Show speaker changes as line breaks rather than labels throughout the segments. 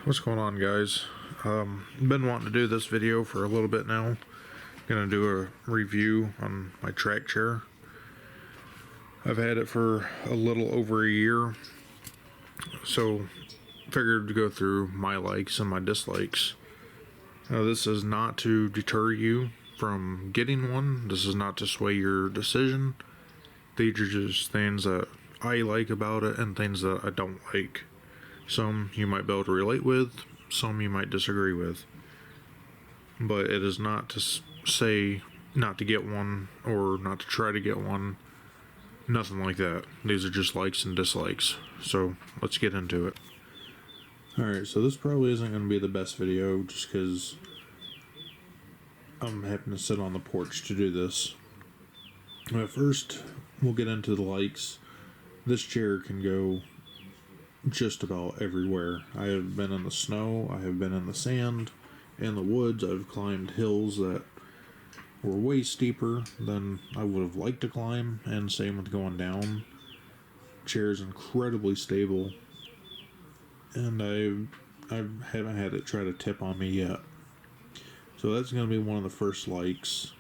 What's going on, guys? Been wanting to do this video for a little bit now. Gonna do a review on my track chair. I've had it for a little over a year, so figured to go through my likes and my dislikes. Now, this is not to deter you from getting one. This is not to sway your decision. These are just things that I like about it and things that I don't like. Some you might be able to relate with, some you might disagree with. But it is not to say not to get one or not to try to get one. Nothing like that. These are just likes and dislikes. So let's get into it. Alright, so this probably isn't going to be the best video just because I'm having to sit on the porch to do this. But first, we'll get into the likes. This chair can go just about everywhere. I have been in the snow, I have been in the sand, in the woods. I've climbed hills that were way steeper than I would have liked to climb, and same with going down. Chair is incredibly stable, and I haven't had it try to tip on me yet. So that's going to be one of the first likes.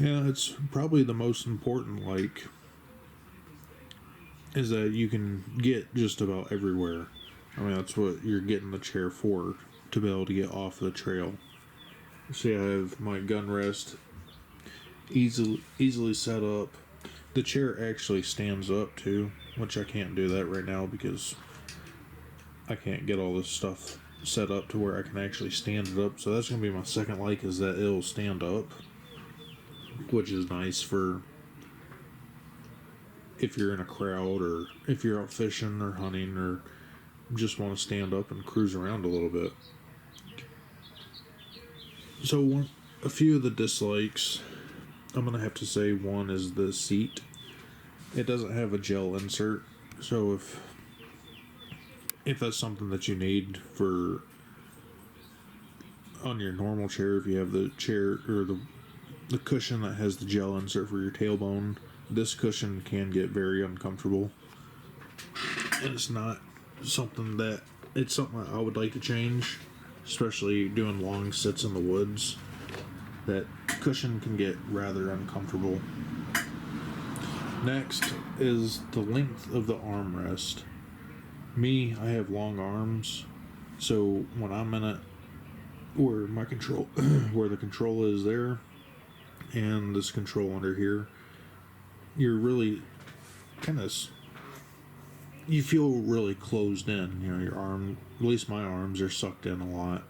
Yeah, it's probably the most important like, is that you can get just about everywhere. I mean, that's what you're getting the chair for, to be able to get off the trail. See, I have my gun rest easily set up. The chair actually stands up too, which I can't do that right now because I can't get all this stuff set up to where I can actually stand it up. So that's going to be my second like, is that it'll stand up, which is nice for if you're in a crowd or if you're out fishing or hunting or just want to stand up and cruise around a little bit. So a few of the dislikes, I'm going to have to say one is the seat. It doesn't have a gel insert, so if that's something that you need for on your normal chair, if you have the chair or the cushion that has the gel insert for your tailbone, this cushion can get very uncomfortable, and it's something I would like to change, especially doing long sits in the woods. That cushion can get rather uncomfortable. Next is the length of the armrest. Me, I have long arms, so when I'm in it, where my control, where the control is there, and this control under here, you're really you feel really closed in. You know, your arm, at least my arms, are sucked in a lot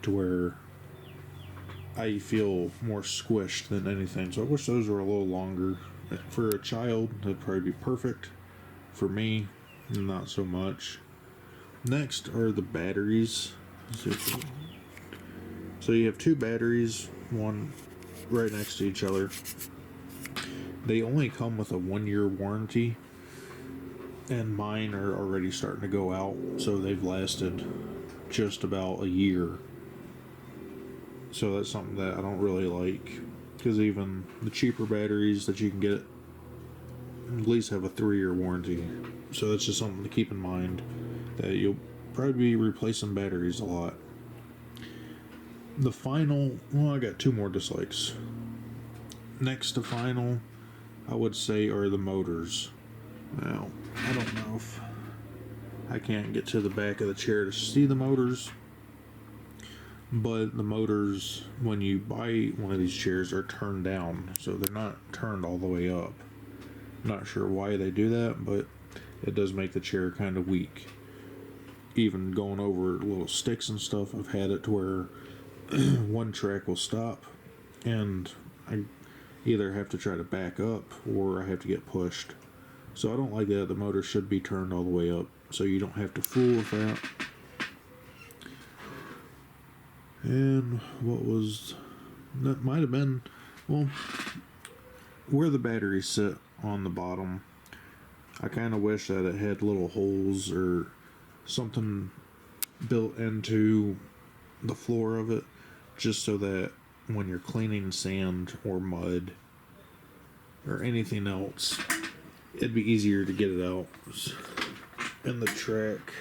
to where I feel more squished than anything. So I wish those were a little longer. For a child, that'd probably be perfect. For me, not so much. Next are the batteries. So you have two batteries, one right next to each other. They only come with a 1-year warranty, and mine are already starting to go out, so they've lasted just about a year. So that's something that I don't really like, because even the cheaper batteries that you can get at least have a 3-year warranty. So that's just something to keep in mind, that you'll probably be replacing batteries a lot. The final, I got two more dislikes. Next to final, I would say, are the motors. Now, I don't know if I can't get to the back of the chair to see the motors, but the motors, when you buy one of these chairs, are turned down, so they're not turned all the way up. I'm not sure why they do that, but it does make the chair kind of weak. Even going over little sticks and stuff, I've had it to where one track will stop, and I either have to try to back up or I have to get pushed. So I don't like that. The motor should be turned all the way up, so you don't have to fool with that. And that might have been, well, where the batteries sit on the bottom, I kind of wish that it had little holes or something built into the floor of it, just so that when you're cleaning sand or mud or anything else, it'd be easier to get it out. And the track,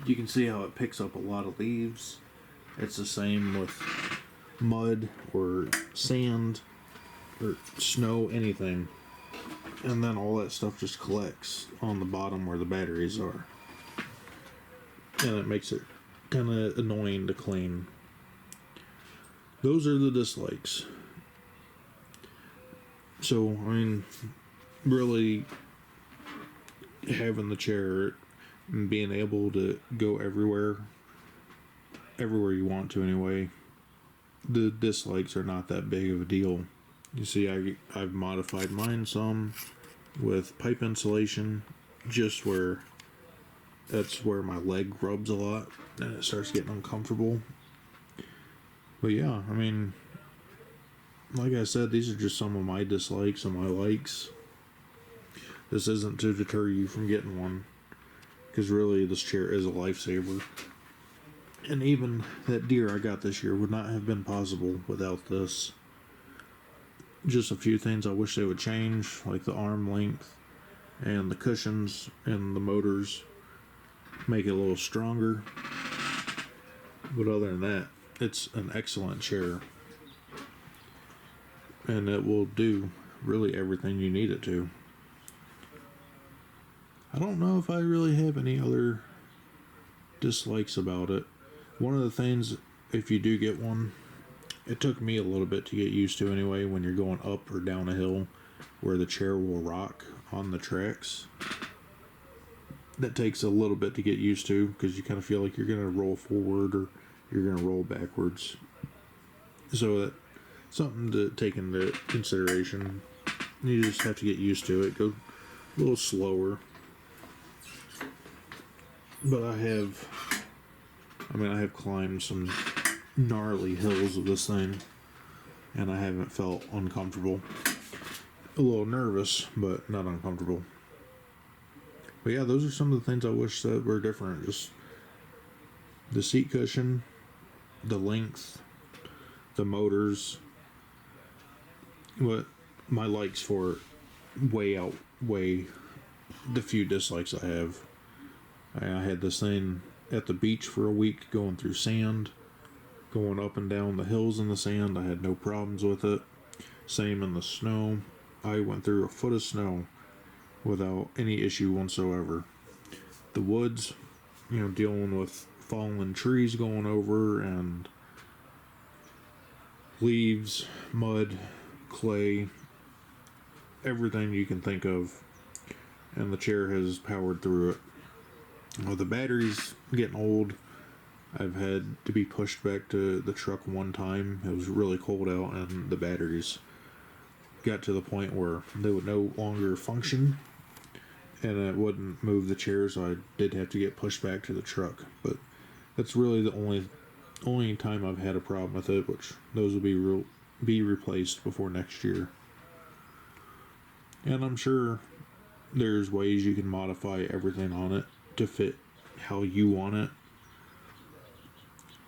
you can see how it picks up a lot of leaves. It's the same with mud or sand or snow, anything. And then all that stuff just collects on the bottom where the batteries are. And it makes it kind of annoying to clean. Those are the dislikes. So, I mean, really having the chair and being able to go everywhere you want to anyway, the dislikes are not that big of a deal. You see, I've modified mine some with pipe insulation, just where that's where my leg rubs a lot and it starts getting uncomfortable. But yeah, I mean, like I said, these are just some of my dislikes and my likes. This isn't to deter you from getting one, because really this chair is a lifesaver. And even that deer I got this year would not have been possible without this. Just a few things I wish they would change, like the arm length and the cushions and the motors. Make it a little stronger. But other than that, it's an excellent chair. And it will do really everything you need it to. I don't know if I really have any other dislikes about it. One of the things, if you do get one, it took me a little bit to get used to anyway, when you're going up or down a hill where the chair will rock on the tracks. That takes a little bit to get used to, because you kind of feel like you're going to roll forward or you're going to roll backwards. So that's something to take into consideration. You just have to get used to it. Go a little slower. But I have climbed some gnarly hills of this thing, and I haven't felt uncomfortable. A little nervous, but not uncomfortable. But yeah, those are some of the things I wish that were different. Just the seat cushion, the length, the motors. But my likes for it outweigh the few dislikes I have. I had this thing at the beach for a week, going through sand, going up and down the hills in the sand. I had no problems with it. Same in the snow. I went through a foot of snow without any issue whatsoever. The woods, dealing with fallen trees going over and leaves, mud, clay, everything you can think of, and the chair has powered through it. Well, the battery's getting old. I've had to be pushed back to the truck one time. It was really cold out, and the batteries got to the point where they would no longer function, and it wouldn't move the chair, so I did have to get pushed back to the truck. But that's really the only time I've had a problem with it, which those will be replaced before next year. And I'm sure there's ways you can modify everything on it to fit how you want it.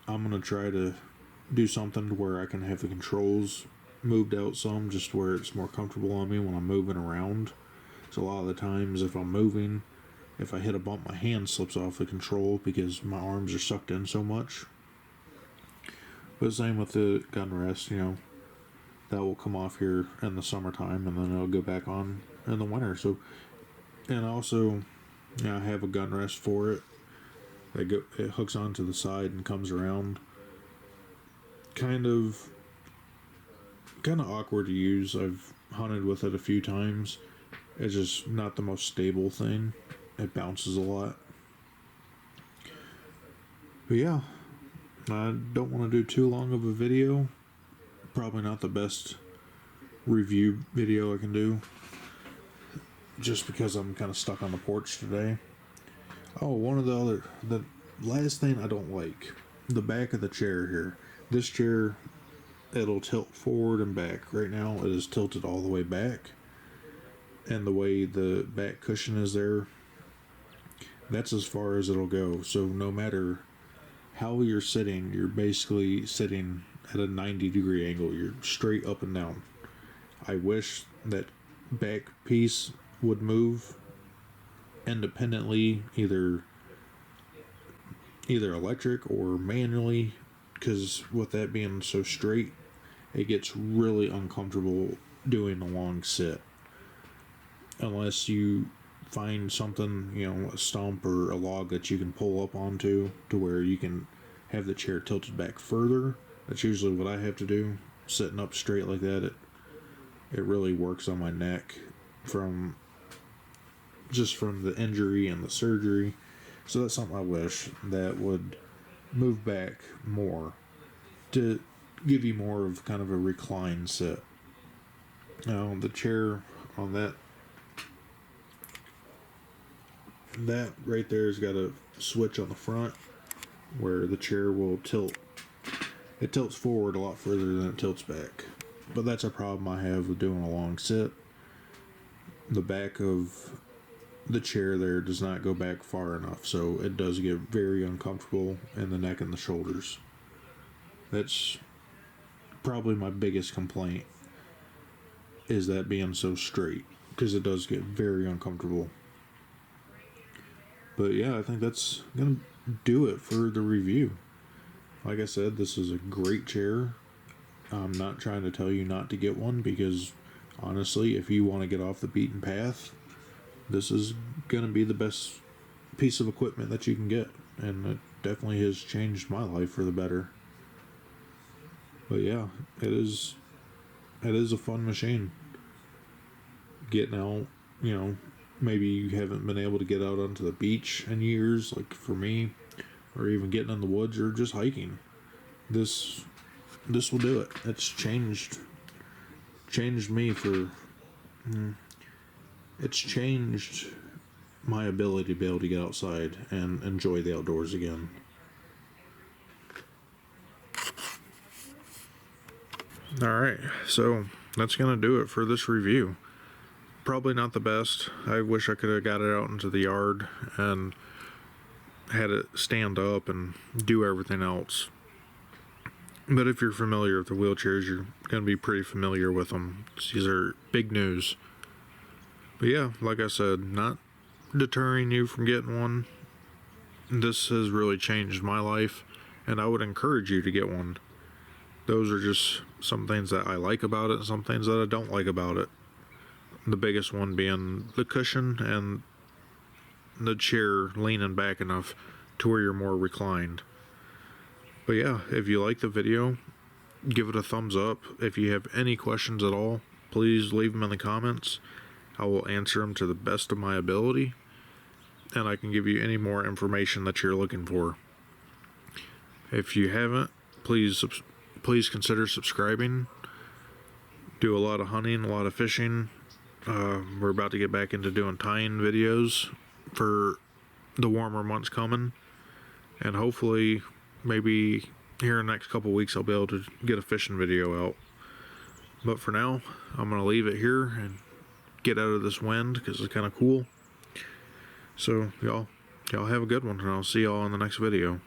I'm going to try to do something to where I can have the controls moved out some, just where it's more comfortable on me when I'm moving around. So a lot of the times if I'm moving, if I hit a bump, my hand slips off the control because my arms are sucked in so much. But same with the gun rest, that will come off here in the summertime, and then it'll go back on in the winter. So, and also, I have a gun rest for it. It hooks onto the side and comes around. Kind of awkward to use. I've hunted with it a few times. It's just not the most stable thing. It bounces a lot. But yeah, I don't want to do too long of a video. Probably not the best review video I can do, just because I'm kind of stuck on the porch today. Oh, the last thing I don't like, the back of the chair here. This chair, it'll tilt forward and back. Right now it is tilted all the way back, and the way the back cushion is there, that's as far as it'll go. So no matter how you're sitting, you're basically sitting at a 90-degree angle. You're straight up and down. I wish that back piece would move independently, either electric or manually, because with that being so straight, it gets really uncomfortable doing a long sit. Unless you find something, a stump or a log that you can pull up onto to where you can have the chair tilted back further. That's usually what I have to do. Sitting up straight like that, it really works on my neck from the injury and the surgery. So that's something I wish that would move back more to give you more of kind of a recline sit. Now the chair on that right there has got a switch on the front where the chair will tilt. It tilts forward a lot further than it tilts back. But that's a problem I have with doing a long sit. The back of the chair there does not go back far enough, so it does get very uncomfortable in the neck and the shoulders. That's probably my biggest complaint, is that being so straight, because it does get very uncomfortable. But yeah, I think that's gonna do it for the review. Like I said, this is a great chair. I'm not trying to tell you not to get one, because honestly, if you want to get off the beaten path, this is going to be the best piece of equipment that you can get. And it definitely has changed my life for the better. But yeah, it is a fun machine. Getting out, maybe you haven't been able to get out onto the beach in years, like for me, or even getting in the woods or just hiking. This will do it. It's changed me for it's changed my ability to be able to get outside and enjoy the outdoors again. Alright, so that's going to do it for this review. Probably not the best. I wish I could have got it out into the yard and had it stand up and do everything else. But if you're familiar with the wheelchairs, you're going to be pretty familiar with them. These are big news. But yeah, like I said, not deterring you from getting one. This has really changed my life, and I would encourage you to get one. Those are just some things that I like about it and some things that I don't like about it. The biggest one being the cushion and the chair leaning back enough to where you're more reclined. But yeah, if you like the video, give it a thumbs up. If you have any questions at all, please leave them in the comments. I will answer them to the best of my ability, and I can give you any more information that you're looking for. If you haven't, please consider subscribing. Do a lot of hunting, a lot of fishing. We're about to get back into doing tying videos for the warmer months coming, and hopefully maybe here in the next couple weeks I'll be able to get a fishing video out. But for now, I'm going to leave it here and get out of this wind because it's kind of cool. So y'all have a good one, and I'll see y'all in the next video.